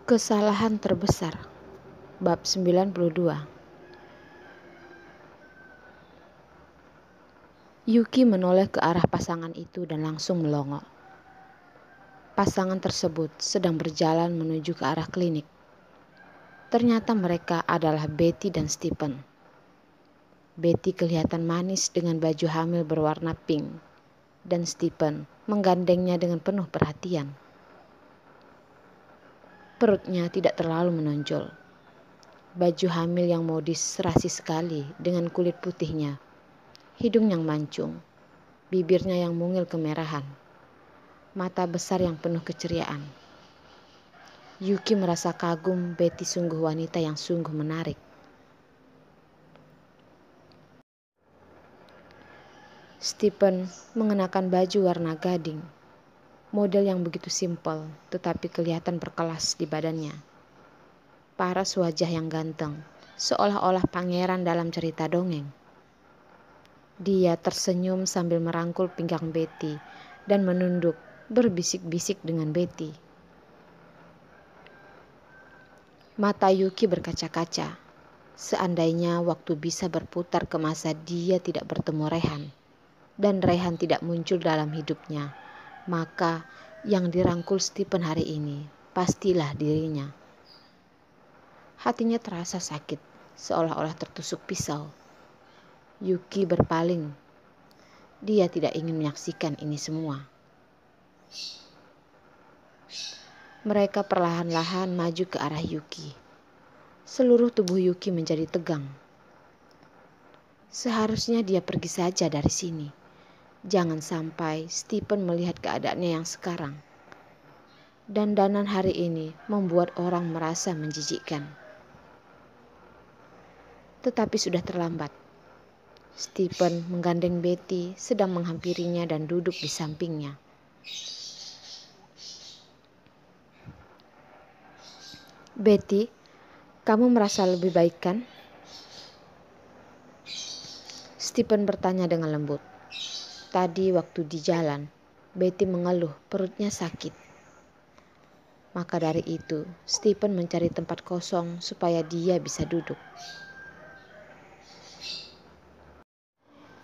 Kesalahan terbesar. Bab 92. Yuki menoleh ke arah pasangan itu dan langsung melongo. Pasangan tersebut sedang berjalan menuju ke arah klinik. Ternyata mereka adalah Betty dan Stephen. Betty kelihatan manis dengan baju hamil berwarna pink, dan Stephen menggandengnya dengan penuh perhatian. Perutnya tidak terlalu menonjol. Baju hamil yang modis serasi sekali dengan kulit putihnya, hidung yang mancung, bibirnya yang mungil kemerahan, mata besar yang penuh keceriaan. Yuki merasa kagum, Betty sungguh wanita yang sungguh menarik. Stephen mengenakan baju warna gading, model yang begitu simpel tetapi kelihatan berkelas di badannya. Paras wajah yang ganteng, seolah-olah pangeran dalam cerita dongeng. Dia tersenyum sambil merangkul pinggang Betty dan menunduk berbisik-bisik dengan Betty. Mata Yuki berkaca-kaca. Seandainya waktu bisa berputar ke masa dia tidak bertemu Rehan, dan Rehan tidak muncul dalam hidupnya, maka yang dirangkul Stephen hari ini pastilah dirinya. Hatinya terasa sakit, seolah-olah tertusuk pisau. Yuki berpaling. Dia tidak ingin menyaksikan ini semua. Mereka perlahan-lahan maju ke arah Yuki. Seluruh tubuh Yuki menjadi tegang. Seharusnya dia pergi saja dari sini. Jangan sampai Stephen melihat keadaannya yang sekarang. Dandanan hari ini membuat orang merasa menjijikkan. Tetapi sudah terlambat. Stephen menggandeng Betty sedang menghampirinya dan duduk di sampingnya. Betty, kamu merasa lebih baik kan? Stephen bertanya dengan lembut. Tadi waktu di jalan, Betty mengeluh perutnya sakit. Maka dari itu, Stephen mencari tempat kosong supaya dia bisa duduk.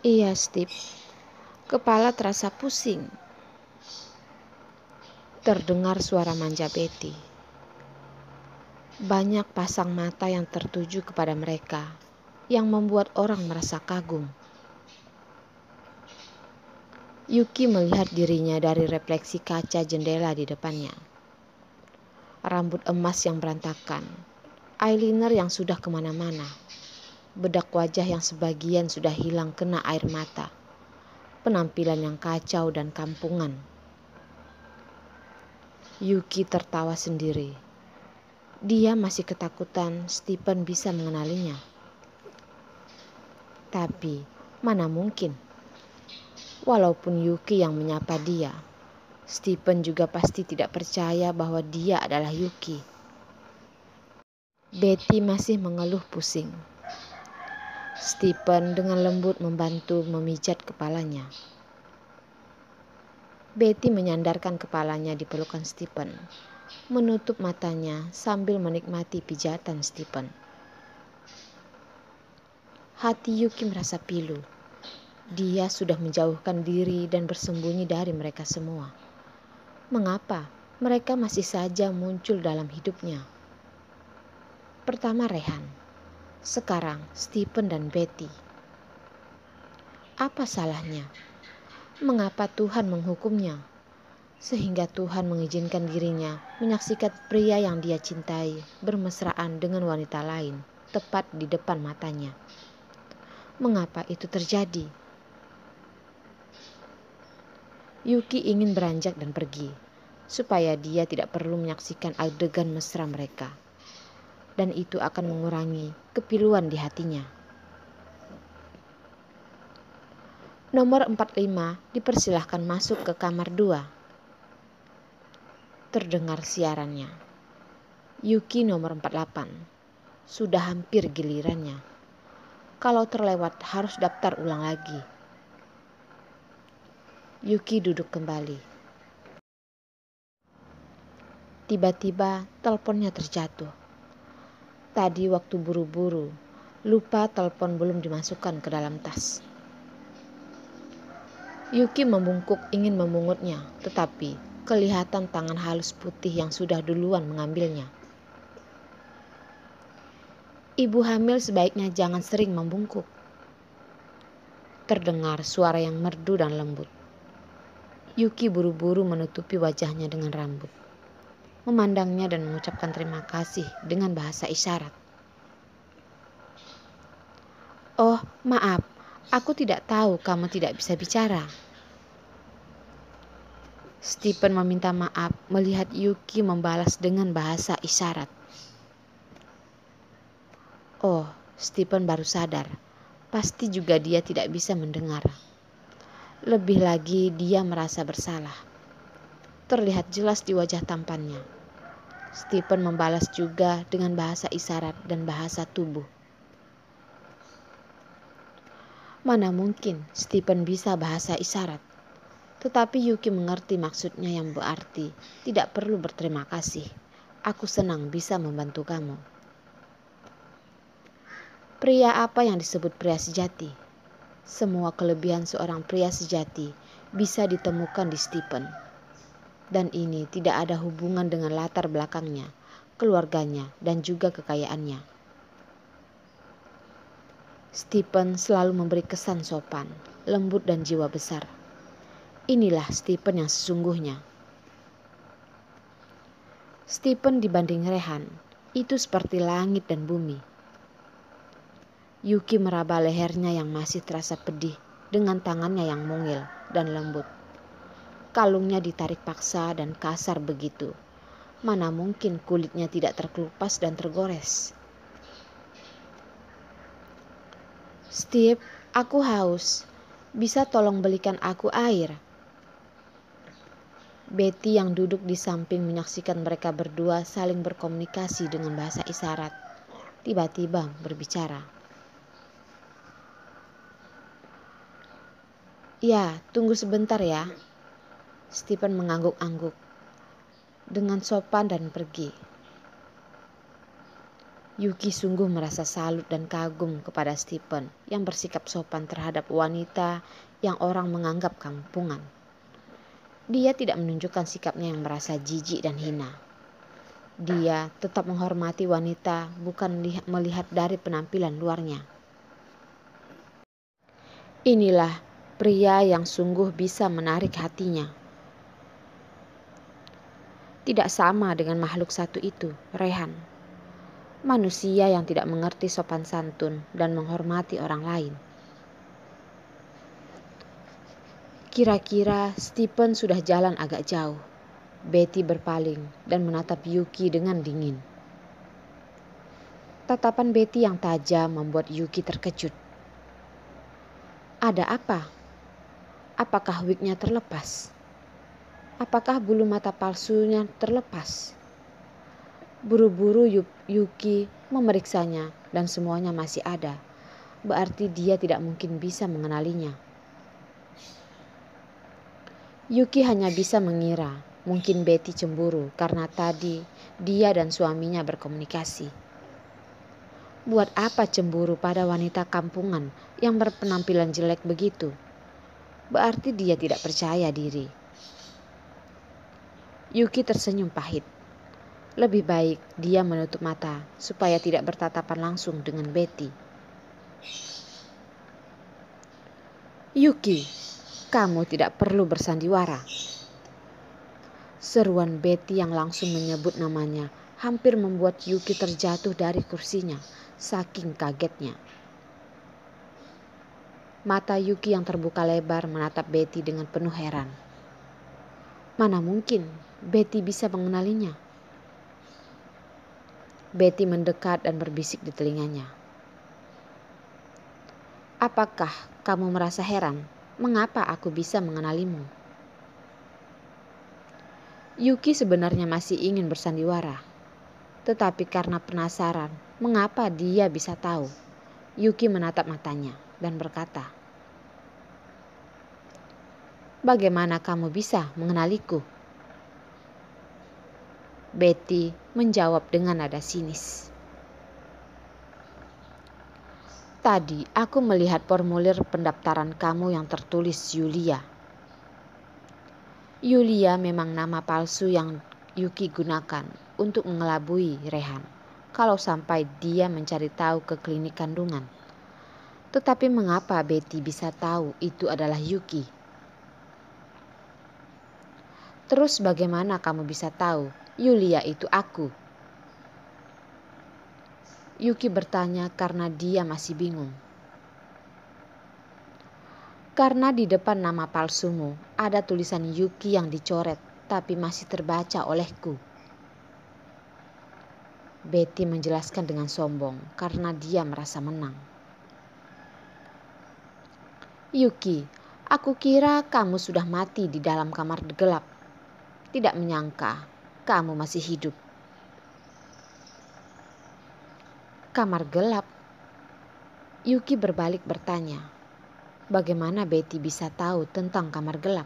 Iya, Steve. Kepala terasa pusing. Terdengar suara manja Betty. Banyak pasang mata yang tertuju kepada mereka, yang membuat orang merasa kagum. Yuki melihat dirinya dari refleksi kaca jendela di depannya. Rambut emas yang berantakan, eyeliner yang sudah kemana-mana, bedak wajah yang sebagian sudah hilang kena air mata, penampilan yang kacau dan kampungan. Yuki tertawa sendiri. Dia masih ketakutan Stephen bisa mengenalinya. Tapi mana mungkin? Walaupun Yuki yang menyapa dia, Stephen juga pasti tidak percaya bahwa dia adalah Yuki. Betty masih mengeluh pusing. Stephen dengan lembut membantu memijat kepalanya. Betty menyandarkan kepalanya di pelukan Stephen, menutup matanya sambil menikmati pijatan Stephen. Hati Yuki merasa pilu. Dia sudah menjauhkan diri dan bersembunyi dari mereka semua. Mengapa mereka masih saja muncul dalam hidupnya? Pertama Rehan, sekarang Stephen dan Betty. Apa salahnya? Mengapa Tuhan menghukumnya? Sehingga Tuhan mengizinkan dirinya menyaksikan pria yang dia cintai bermesraan dengan wanita lain tepat di depan matanya. Mengapa itu terjadi? Yuki ingin beranjak dan pergi, supaya dia tidak perlu menyaksikan adegan mesra mereka. Dan itu akan mengurangi kepiluan di hatinya. Nomor 45 dipersilahkan masuk ke kamar 2. Terdengar siarannya. Yuki nomor 48. Sudah hampir gilirannya. Kalau terlewat harus daftar ulang lagi. Yuki duduk kembali. Tiba-tiba teleponnya terjatuh. Tadi waktu buru-buru, lupa telepon belum dimasukkan ke dalam tas. Yuki membungkuk ingin memungutnya, tetapi kelihatan tangan halus putih yang sudah duluan mengambilnya. Ibu hamil sebaiknya jangan sering membungkuk. Terdengar suara yang merdu dan lembut. Yuki buru-buru menutupi wajahnya dengan rambut, memandangnya dan mengucapkan terima kasih dengan bahasa isyarat. "Oh, maaf, aku tidak tahu kamu tidak bisa bicara." Stephen meminta maaf melihat Yuki membalas dengan bahasa isyarat. Oh, Stephen baru sadar. Pasti juga dia tidak bisa mendengar. Lebih lagi dia merasa bersalah. Terlihat jelas di wajah tampannya. Stephen membalas juga dengan bahasa isyarat dan bahasa tubuh. Mana mungkin Stephen bisa bahasa isyarat. Tetapi Yuki mengerti maksudnya yang berarti tidak perlu berterima kasih. Aku senang bisa membantu kamu. Pria apa yang disebut pria sejati? Semua kelebihan seorang pria sejati bisa ditemukan di Stephen. Dan ini tidak ada hubungan dengan latar belakangnya, keluarganya, dan juga kekayaannya. Stephen selalu memberi kesan sopan, lembut dan jiwa besar. Inilah Stephen yang sesungguhnya. Stephen dibanding Rehan, itu seperti langit dan bumi. Yuki meraba lehernya yang masih terasa pedih dengan tangannya yang mungil dan lembut. Kalungnya ditarik paksa dan kasar begitu. Mana mungkin kulitnya tidak terkelupas dan tergores. "Steve, aku haus. Bisa tolong belikan aku air?" Betty yang duduk di samping menyaksikan mereka berdua saling berkomunikasi dengan bahasa isyarat. Tiba-tiba berbicara. "Ya, tunggu sebentar ya." Stephen mengangguk-angguk dengan sopan dan pergi. Yuki sungguh merasa salut dan kagum kepada Stephen yang bersikap sopan terhadap wanita yang orang menganggap kampungan. Dia tidak menunjukkan sikapnya yang merasa jijik dan hina. Dia tetap menghormati wanita bukan melihat dari penampilan luarnya. Inilah pria yang sungguh bisa menarik hatinya. Tidak sama dengan makhluk satu itu, Rehan. Manusia yang tidak mengerti sopan santun dan menghormati orang lain. Kira-kira Stephen sudah jalan agak jauh. Betty berpaling dan menatap Yuki dengan dingin. Tatapan Betty yang tajam membuat Yuki terkejut. Ada apa? Apakah wignya terlepas? Apakah bulu mata palsunya terlepas? Buru-buru Yuki memeriksanya dan semuanya masih ada. Berarti dia tidak mungkin bisa mengenalinya. Yuki hanya bisa mengira mungkin Betty cemburu karena tadi dia dan suaminya berkomunikasi. Buat apa cemburu pada wanita kampungan yang berpenampilan jelek begitu? Berarti dia tidak percaya diri. Yuki tersenyum pahit. Lebih baik dia menutup mata supaya tidak bertatapan langsung dengan Betty. "Yuki, kamu tidak perlu bersandiwara." Seruan Betty yang langsung menyebut namanya hampir membuat Yuki terjatuh dari kursinya, saking kagetnya. Mata Yuki yang terbuka lebar menatap Betty dengan penuh heran. Mana mungkin Betty bisa mengenalinya? Betty mendekat dan berbisik di telinganya. "Apakah kamu merasa heran? Mengapa aku bisa mengenalimu?" Yuki sebenarnya masih ingin bersandiwara. Tetapi karena penasaran, mengapa dia bisa tahu? Yuki menatap matanya dan berkata, "Bagaimana kamu bisa mengenaliku?" Betty menjawab dengan nada sinis. Tadi aku melihat formulir pendaftaran kamu yang tertulis Yulia. Yulia memang nama palsu yang Yuki gunakan untuk mengelabui Rehan kalau sampai dia mencari tahu ke klinik kandungan. Tetapi mengapa Betty bisa tahu itu adalah Yuki? Terus bagaimana kamu bisa tahu Yulia itu aku? Yuki bertanya karena dia masih bingung. Karena di depan nama palsumu ada tulisan Yuki yang dicoret tapi masih terbaca olehku. Betty menjelaskan dengan sombong karena dia merasa menang. Yuki, aku kira kamu sudah mati di dalam kamar gelap. Tidak menyangka kamu masih hidup. Kamar gelap? Yuki berbalik bertanya, bagaimana Betty bisa tahu tentang kamar gelap?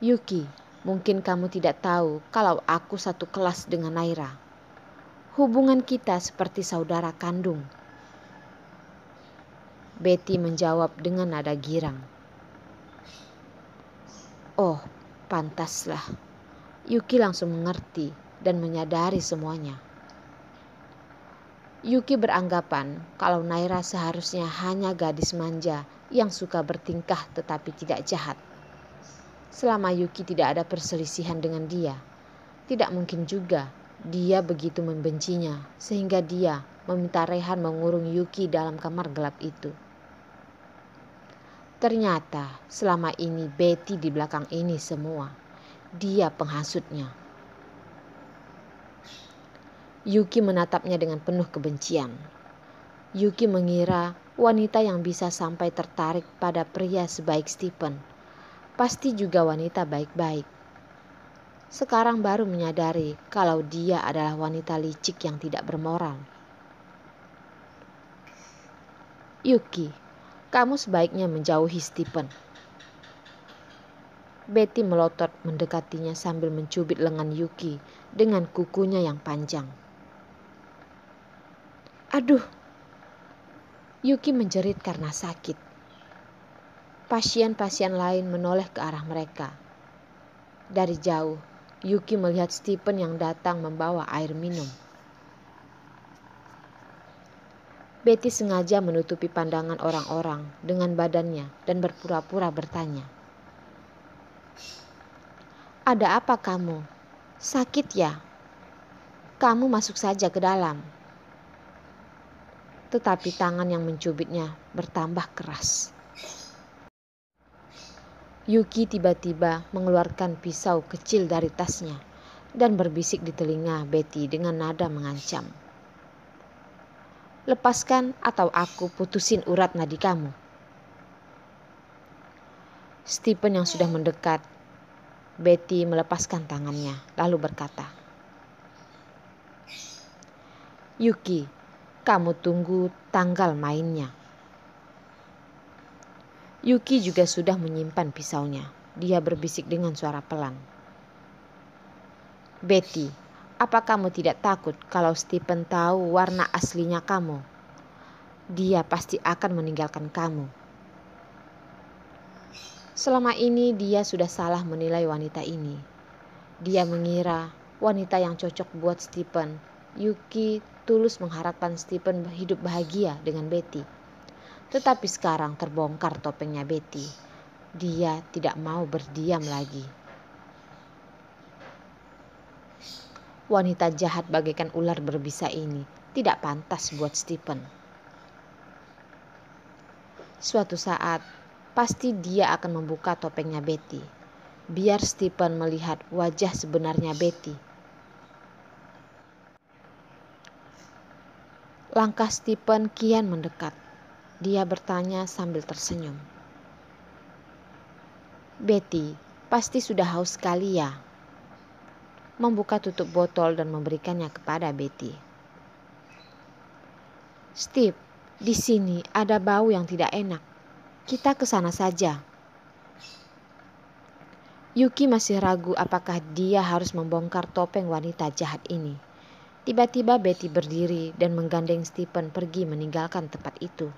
Yuki, mungkin kamu tidak tahu kalau aku satu kelas dengan Naira. Hubungan kita seperti saudara kandung. Betty menjawab dengan nada girang. Oh, pantaslah. Yuki langsung mengerti dan menyadari semuanya. Yuki beranggapan kalau Naira seharusnya hanya gadis manja yang suka bertingkah tetapi tidak jahat. Selama Yuki tidak ada perselisihan dengan dia, tidak mungkin juga dia begitu membencinya sehingga dia meminta Rehan mengurung Yuki dalam kamar gelap itu. Ternyata selama ini Betty di belakang ini semua. Dia penghasutnya. Yuki menatapnya dengan penuh kebencian. Yuki mengira wanita yang bisa sampai tertarik pada pria sebaik Stephen pasti juga wanita baik-baik. Sekarang baru menyadari kalau dia adalah wanita licik yang tidak bermoral. Yuki, kamu sebaiknya menjauhi Stephen. Betty melotot mendekatinya sambil mencubit lengan Yuki dengan kukunya yang panjang. Aduh! Yuki menjerit karena sakit. Pasien-pasien lain menoleh ke arah mereka. Dari jauh, Yuki melihat Stephen yang datang membawa air minum. Betty sengaja menutupi pandangan orang-orang dengan badannya dan berpura-pura bertanya. Ada apa kamu? Sakit ya? Kamu masuk saja ke dalam. Tetapi tangan yang mencubitnya bertambah keras. Yuki tiba-tiba mengeluarkan pisau kecil dari tasnya dan berbisik di telinga Betty dengan nada mengancam. Lepaskan atau aku putusin urat nadi kamu. Stephen yang sudah mendekat. Betty melepaskan tangannya lalu berkata, Yuki, kamu tunggu tanggal mainnya. Yuki juga sudah menyimpan pisaunya. Dia berbisik dengan suara pelan. Betty, apa kamu tidak takut kalau Stephen tahu warna aslinya kamu? Dia pasti akan meninggalkan kamu. Selama ini dia sudah salah menilai wanita ini. Dia mengira wanita yang cocok buat Stephen. Yuki tulus mengharapkan Stephen hidup bahagia dengan Betty. Tetapi sekarang terbongkar topengnya Betty. Dia tidak mau berdiam lagi. Wanita jahat bagaikan ular berbisa ini tidak pantas buat Stephen. Suatu saat, pasti dia akan membuka topengnya Betty. Biar Stephen melihat wajah sebenarnya Betty. Langkah Stephen kian mendekat. Dia bertanya sambil tersenyum. Betty, pasti sudah haus sekali ya? Membuka tutup botol dan memberikannya kepada Betty. Steve, di sini ada bau yang tidak enak. Kita ke sana saja. Yuki masih ragu apakah dia harus membongkar topeng wanita jahat ini. Tiba-tiba Betty berdiri dan menggandeng Stephen pergi meninggalkan tempat itu.